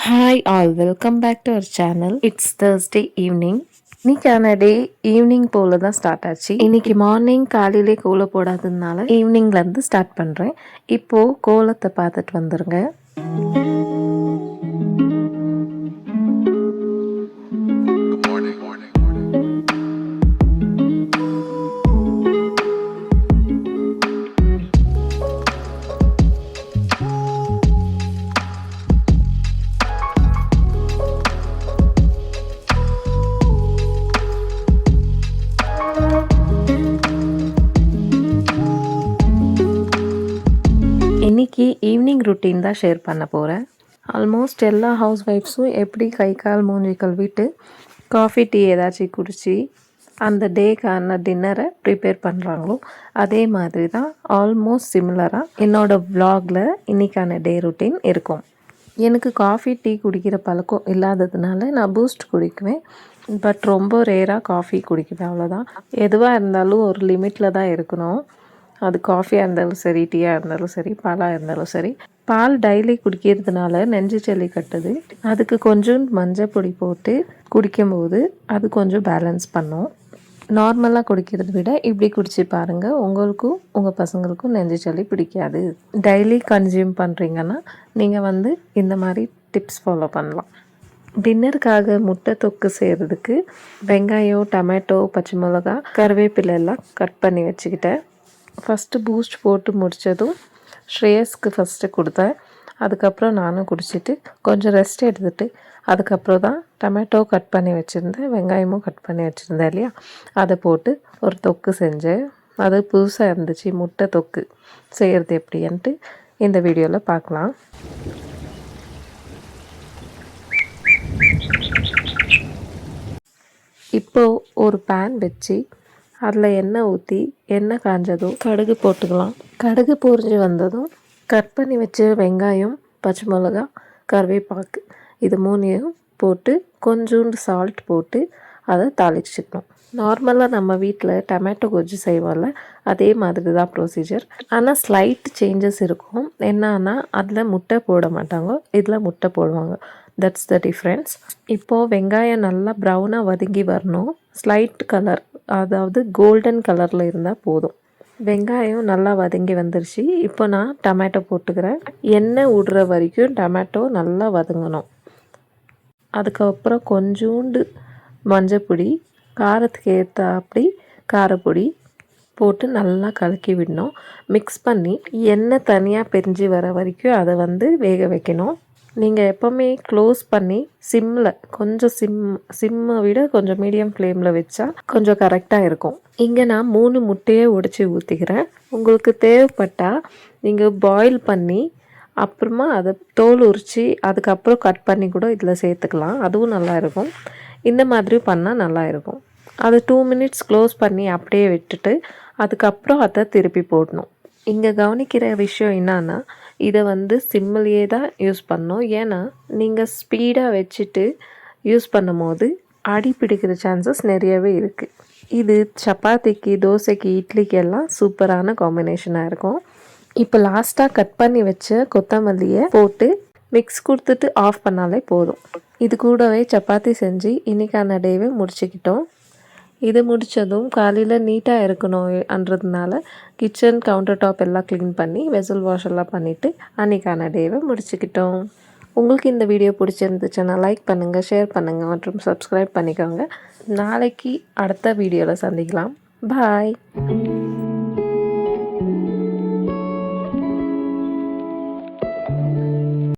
Hi all, welcome back to our channel. It's Thursday evening. இன்னைக்கான day evening போல தான் start ஆச்சு. இன்னைக்கு மார்னிங் காலையிலே கோலம் போடாததுனால ஈவினிங்லேருந்து ஸ்டார்ட் பண்ணுறேன். இப்போது கோலத்தை பார்த்துட்டு வந்துருங்க. இன்றைக்கி ஈவினிங் ருட்டீன் தான் ஷேர் பண்ண போகிறேன். ஆல்மோஸ்ட் எல்லா ஹவுஸ் ஒய்ஃப்ஸும் எப்படி கை கால் மூஞ்சி கழுவிட்டு காஃபி டீ ஏதாச்சும் குடித்து அந்த டேக்கான டின்னரை ப்ரிப்பேர் பண்ணுறாங்களோ அதே மாதிரி தான் ஆல்மோஸ்ட் சிமிலராக என்னோடய வ்ளாகில் இன்றைக்கான டே ருட்டீன் இருக்கும். எனக்கு காஃபி டீ குடிக்கிற பழக்கம் இல்லாததுனால நான் பூஸ்ட் குடிக்குவேன். பட் ரொம்ப ரேராக காஃபி குடிக்குவேன், அவ்வளோதான். எதுவாக இருந்தாலும் ஒரு லிமிட்டில் தான் இருக்கணும். அது காஃபியாக இருந்தாலும் சரி, டீயாக இருந்தாலும் சரி, பாலாக இருந்தாலும் சரி. பால் டெய்லி குடிக்கிறதுனால நெஞ்சு சளி கட்டுது. அதுக்கு கொஞ்சம் மஞ்சள் பொடி போட்டு குடிக்கும்போது அது கொஞ்சம் பேலன்ஸ் பண்ணும். நார்மலாக குடிக்கிறத விட இப்படி குடிச்சு பாருங்கள், உங்களுக்கும் உங்கள் பசங்களுக்கும் நெஞ்சு சளி பிடிக்காது. டெய்லி கன்சியூம் பண்ணுறீங்கன்னா நீங்கள் இந்த மாதிரி டிப்ஸ் ஃபாலோ பண்ணலாம். டின்னருக்காக முட்டை தொக்கு செய்கிறதுக்கு வெங்காயம், டொமேட்டோ, பச்சை மிளகா, கருவேப்பிலை எல்லாம் கட் பண்ணி வச்சுக்கிட்டேன். ஃபஸ்ட்டு பூஸ்ட் போட்டு முடித்ததும் ஸ்ரேயஸ்க்கு ஃபஸ்ட்டு கொடுத்தேன். அதுக்கப்புறம் நானும் குடிச்சிட்டு கொஞ்சம் ரெஸ்ட் எடுத்துகிட்டு அதுக்கப்புறம் தான் டொமேட்டோ கட் பண்ணி வச்சுருந்தேன், வெங்காயமும் கட் பண்ணி வச்சுருந்தேன் இல்லையா, அதை போட்டு ஒரு தொக்கு செஞ்சேன். அது புதுசாக இருந்துச்சு. முட்டை தொக்கு செய்கிறது எப்படின்ட்டு இந்த வீடியோவில் பார்க்கலாம். இப்போது ஒரு பேன் வச்சு அதில் எண்ணெய் ஊற்றி எண்ணெய் காஞ்சதும் கடுகு போட்டுக்கலாம். கடுகு பொரிஞ்சு வந்ததும் கட் பண்ணி வச்ச வெங்காயம், பச்சை மிளகா, கருவேப்பாக்கு இது மூணையும் போட்டு கொஞ்சோண்டு சால்ட் போட்டு அதை தாளிச்சிக்கணும். நார்மலாக நம்ம வீட்டில் டொமேட்டோ கொஜ்ஜு செய்வோம்ல, அதே மாதிரி தான் ப்ரொசீஜர். ஆனால் ஸ்லைட் சேஞ்சஸ் இருக்கும். என்னன்னா அதில் முட்டை போட மாட்டாங்க, இதில் முட்டை போடுவாங்க. That's the difference. இப்போது வெங்காயம் நல்லா ப்ரௌனாக வதங்கி வரணும். ஸ்லைட் கலர், அதாவது கோல்டன் கலரில் இருந்தால் போதும். வெங்காயம் நல்லா வதங்கி வந்துருச்சு. இப்போ நான் டொமேட்டோ போட்டுக்கிறேன். எண்ணெய் விடுற வரைக்கும் டொமேட்டோ நல்லா வதங்கணும். அதுக்கப்புறம் கொஞ்சோண்டு மஞ்சப்பொடி, காரத்துக்கு ஏற்றாப்படி காரப்பொடி போட்டு நல்லா கலக்கி விடணும். மிக்ஸ் பண்ணி எண்ணெய் தனியாக பிரிஞ்சு வர வரைக்கும் அதை வேக வைக்கணும். நீங்கள் எப்போவுமே க்ளோஸ் பண்ணி சிம்மில் கொஞ்சம் சிம்மை விட கொஞ்சம் மீடியம் ஃப்ளேமில் வச்சா கொஞ்சம் கரெக்டாக இருக்கும். இங்கே நான் 3 முட்டையை உடைச்சி ஊற்றிக்கிறேன். உங்களுக்கு தேவைப்பட்டால் நீங்கள் பாயில் பண்ணி அப்புறமா அதை தோல் உரித்து அதுக்கப்புறம் கட் பண்ணி கூட இதில் சேர்த்துக்கலாம், அதுவும் நல்லா இருக்கும். இந்த மாதிரி பண்ணால் நல்லா இருக்கும். அதை 2 மினிட்ஸ் க்ளோஸ் பண்ணி அப்படியே விட்டுட்டு அதுக்கப்புறம் அதை திருப்பி போடணும். இங்கே கவனிக்கிற விஷயம் என்னன்னா, இதை சிம்மிலேயே தான் யூஸ் பண்ணணும். ஏன்னா நீங்கள் ஸ்பீடாக வச்சுட்டு யூஸ் பண்ணும் போது அடி பிடிக்கிற சான்சஸ் நிறையவே இருக்குது. இது சப்பாத்திக்கு, தோசைக்கு, இட்லிக்கு எல்லாம் சூப்பரான காம்பினேஷனாக இருக்கும். இப்போ லாஸ்ட்டாக கட் பண்ணி வச்ச கொத்தமல்லியை போட்டு மிக்ஸ் கொடுத்துட்டு ஆஃப் பண்ணாலே போதும். இது கூடவே சப்பாத்தி செஞ்சு இன்றைக்கான டேவை முடிச்சுக்கிட்டோம். இது முடித்ததும் காலையில் நீட்டாக இருக்கணும்ன்றதுனால கிச்சன் கவுண்டர் டாப் எல்லாம் க்ளீன் பண்ணி வெசல் வாஷ் எல்லாம் பண்ணிவிட்டு அன்றைக்கான டேவை முடிச்சுக்கிட்டோம். உங்களுக்கு இந்த வீடியோ பிடிச்சிருந்துச்சுன்னா லைக் பண்ணுங்கள், ஷேர் பண்ணுங்கள் மற்றும் சப்ஸ்கிரைப் பண்ணிக்கோங்க. நாளைக்கு அடுத்த வீடியோவில் சந்திக்கலாம். பாய்.